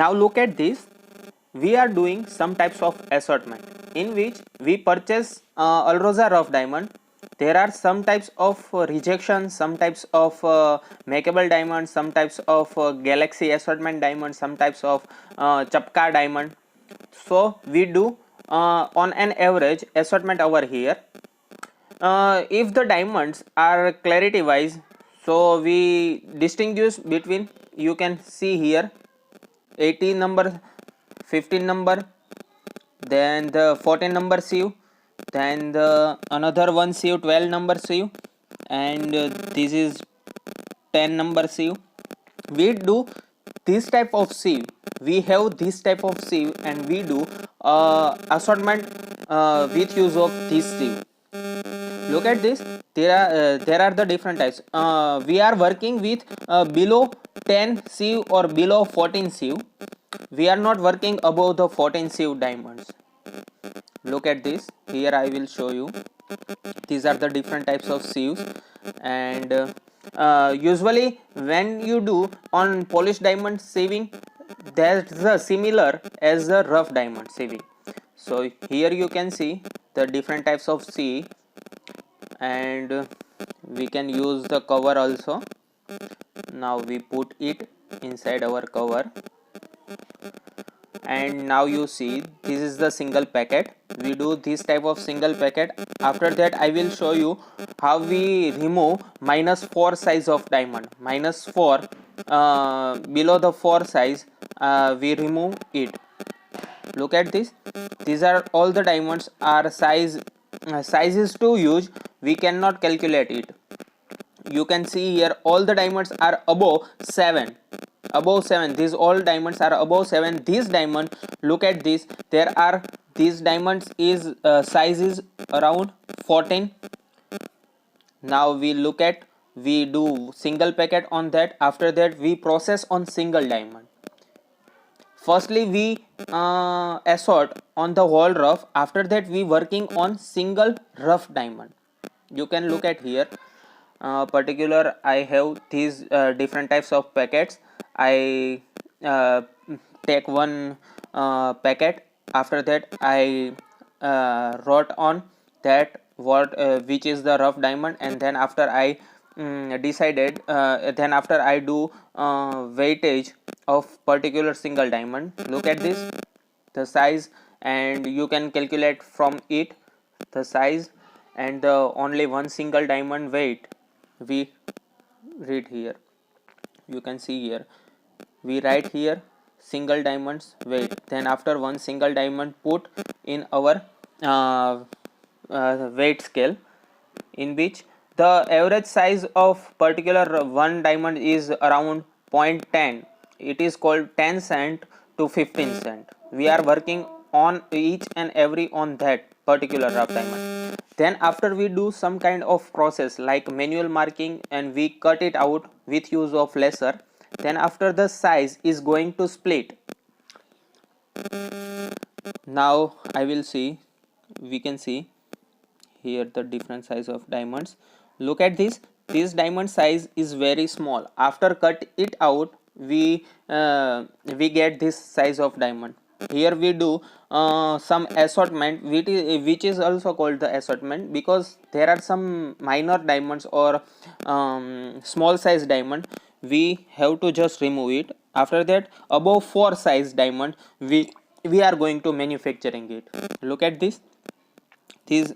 Now look at this. We are doing some types of assortment in which we purchase Alrosa rough diamond. There are some types of rejection, some types of makeable diamond, some types of galaxy assortment diamond, some types of chapka diamond. So we do on an average assortment over here. If the diamonds are clarity wise, so we distinguish between, you can see here, 18 number, 15 number, then the 14 number sieve, then the another one sieve, 12 number sieve, and this is 10 number sieve. We do this type of sieve, we have this type of sieve, and we do assortment with use of this sieve. Look at this. There are the different types. We are working with below 10 sieve or below 14 sieve. We are not working above the 14 sieve diamonds. Look at this. Here I will show you. These are the different types of sieves, and usually when you do on polished diamond sieving, that's the similar as the rough diamond sieving. So here you can see the different types of sieve, and we can use the cover also. Now we put it inside our cover, and now you see this is the single packet. We do this type of single packet. After that I will show you how we remove -4 size of diamond. -4 below the 4 size, we remove it. Look at this. These are all the diamonds are size is too huge, we cannot calculate it. You can see here all the diamonds are above 7. These all diamonds are above 7. This diamond, look at this, there are these diamonds is size is around 14. Now we look at, we do single packet on that. After that we process on single diamond. Firstly we assort on the whole rough. After that we working on single rough diamond. You can look at here. Particular I have these different types of packets. I take one packet. After that I wrote on that what which is the rough diamond, and then after I decided, then after I do weightage of particular single diamond. Look at this, the size, and you can calculate from it the size and the only one single diamond weight. We read here, you can see here, we write here single diamonds weight. Then after one single diamond put in our weight scale, in which the average size of particular one diamond is around 0.10. It is called 10 cent to 15 cent. We are working on each and every on that particular rough diamond. Then after we do some kind of process like manual marking, and we cut it out with use of laser. Then after the size is going to split. Now I will see, we can see here the different size of diamonds. Look at this, this diamond size is very small. After cut it out, we get this size of diamond. Here we do some assortment, which is also called the assortment, because there are some minor diamonds or small size diamond, we have to just remove it. After that above 4 size diamond, we are going to manufacturing it. Look at this. These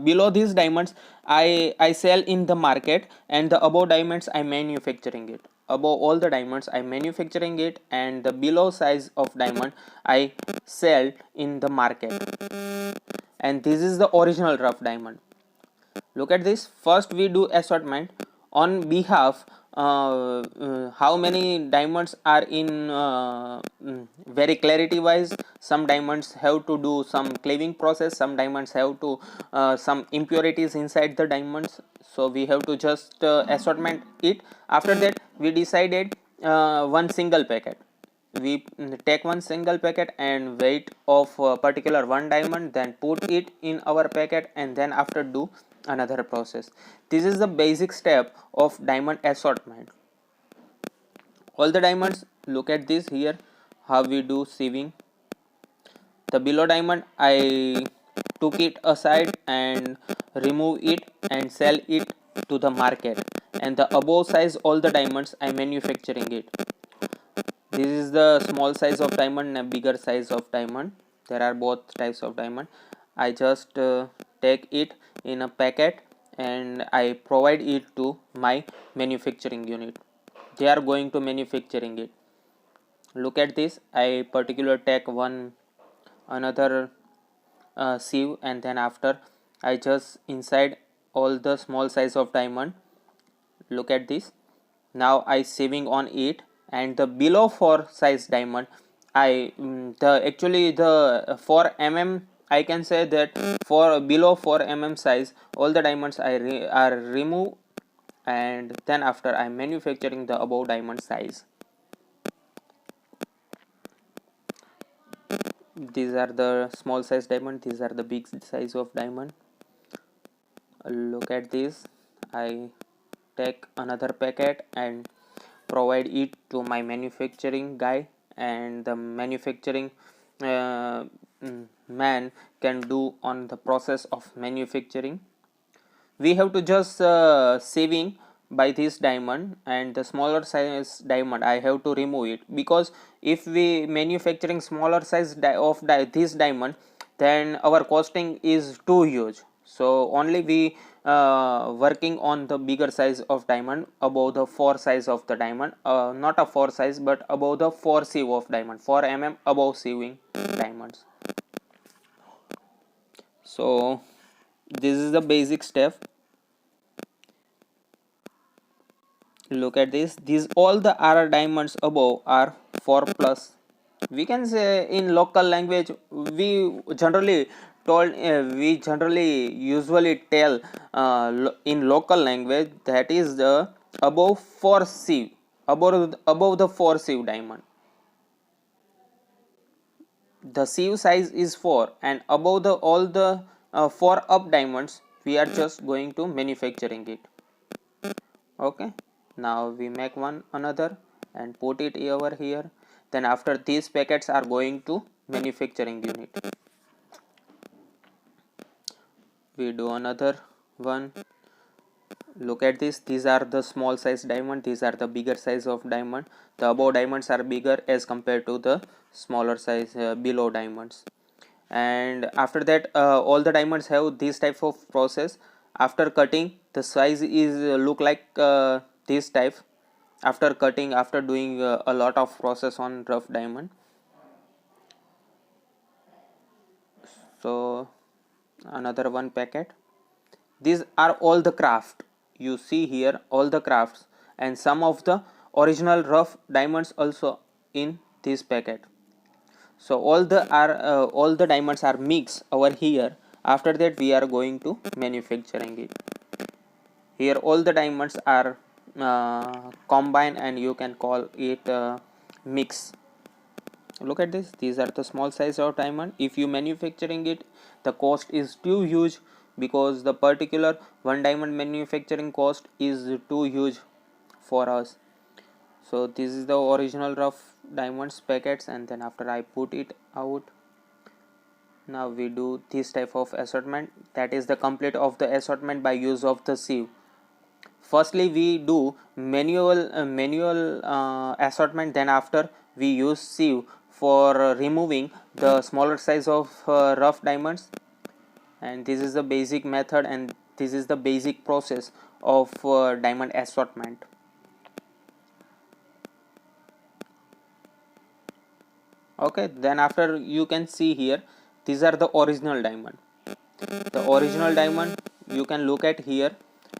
below these diamonds I sell in the market, and the above diamonds I manufacturing it. Above all the diamonds I manufacturing it, and the below size of diamond I sell in the market. And this is the original rough diamond. Look at this. First we do assortment on behalf how many diamonds are in very clarity wise. Some diamonds have to do some cleaving process, some diamonds have to some impurities inside the diamonds, so we have to just assortment it. After that we decided one single packet. We take one single packet and weight of particular one diamond, then put it in our packet, and then after do another process. This is the basic step of diamond assortment. All the diamonds, look at this here, how we do sieving. The below diamond I took it aside and remove it and sell it to the market, and the above size all the diamonds I manufacturing it. This is the small size of diamond and bigger size of diamond. There are both types of diamond. I just take it in a packet and I provide it to my manufacturing unit. They are going to manufacturing it. Look at this. I particular take one another sieve, and then after I just inside all the small size of diamond. Look at this. Now I sieving on it, and the below 4 size diamond I the actually the 4 mm, I can say that for below 4 mm size all the diamonds are remove, and then after I manufacturing the above diamond size. These are the small size diamond, these are the big size of diamond. Look at this. I take another packet and provide it to my manufacturing guy, and the manufacturing man can do on the process of manufacturing. We have to just saving by this diamond, and the smaller size diamond I have to remove it, because if we manufacturing smaller size of this diamond, then our costing is too huge. So only we working on the bigger size of diamond above the 4 size of the diamond, not a 4 size but above the 4 sieve of diamond, 4 mm above sieving diamonds. So this is the basic step. Look at this. These all the R diamonds above are 4 plus. We can say in local language we generally we generally usually tell in local language that is the above 4 sieve, above the 4 sieve diamond. The sieve size is 4, and above the all the 4 up diamonds we are just going to manufacturing it. Okay, now we make one another and put it over here. Then after these packets are going to manufacturing unit. We do another one. Look at this. These are the small size diamond, these are the bigger size of diamond. The above diamonds are bigger as compared to the smaller size below diamonds. And after that all the diamonds have this type of process. After cutting, the size is look like this type. After cutting, after doing a lot of process on rough diamond. So another one packet. These are all the craft. You see here all the crafts and some of the original rough diamonds also in this packet. So all the diamonds are mixed over here. After that we are going to manufacturing it. Here all the diamonds are combined, and you can call it mix. Look at this. These are the small size of diamond. If you manufacturing it, the cost is too huge, because the particular one diamond manufacturing cost is too huge for us. So this is the original rough diamonds packets, and then after I put it out, now we do this type of assortment. That is the complete of the assortment by use of the sieve. Firstly we do manual assortment, then after we use sieve for removing the smaller size of rough diamonds. And this is the basic method, and this is the basic process of diamond assortment. Okay, then after you can see here, these are the original diamond. The original diamond you can look at here.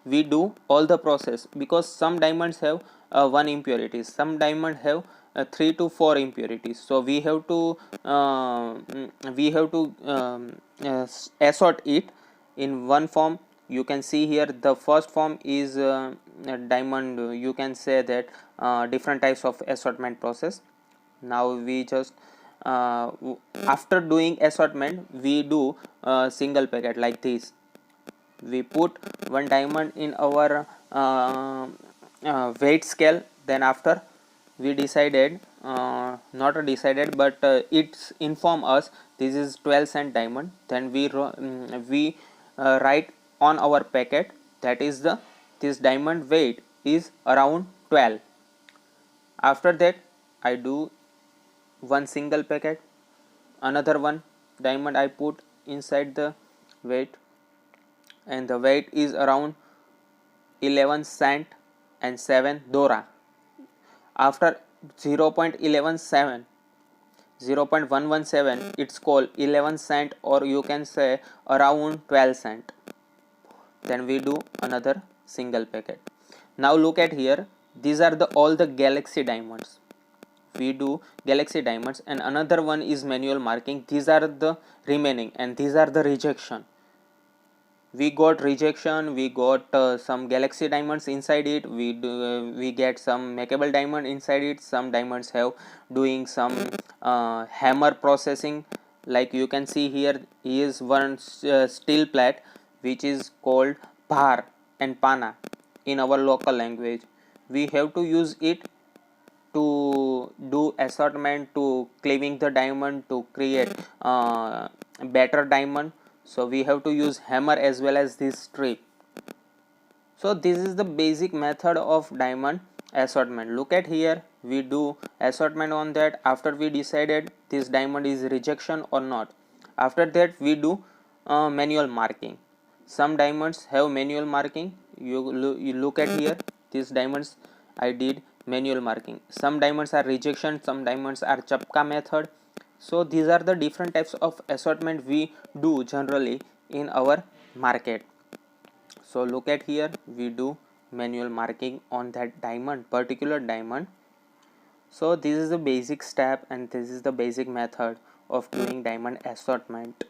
We do all the process, because some diamonds have one impurities, some diamond have 3 to 4 impurities. So we have to assort it in one form. You can see here the first form is diamond. You can say that different types of assortment process. Now we just after doing assortment we do single packet like this. We put one diamond in our weight scale, then after we decided not decided, but it's inform us this is 12 cent diamond. Then we write on our packet that is the this diamond weight is around 12. After that I do one single packet, another one diamond I put inside the weight, and the weight is around 11 cent and 7 dora. After 0.117 it's called 11 cent, or you can say around 12 cent. Then we do another single packet. Now look at here, these are the all the galaxy diamonds. We do galaxy diamonds, and another one is manual marking. These are the remaining, and these are the rejection. We got rejection, we got some galaxy diamonds inside it, we get some makeable diamond inside it. Some diamonds have doing some hammer processing, like you can see here is one steel plate which is called bhar and pana in our local language. We have to use it to do assortment, to cleaving the diamond, to create better diamond. So we have to use hammer as well as this strip. So this is the basic method of diamond assortment. Look at here, we do assortment on that. After we decided this diamond is rejection or not, after that we do manual marking. Some diamonds have manual marking. You look at here, these diamonds I did manual marking. Some diamonds are rejection, some diamonds are chapka method. So these are the different types of assortment we do generally in our market. So look at here, we do manual marking on that diamond, particular diamond. So this is the basic step, and this is the basic method of doing diamond assortment.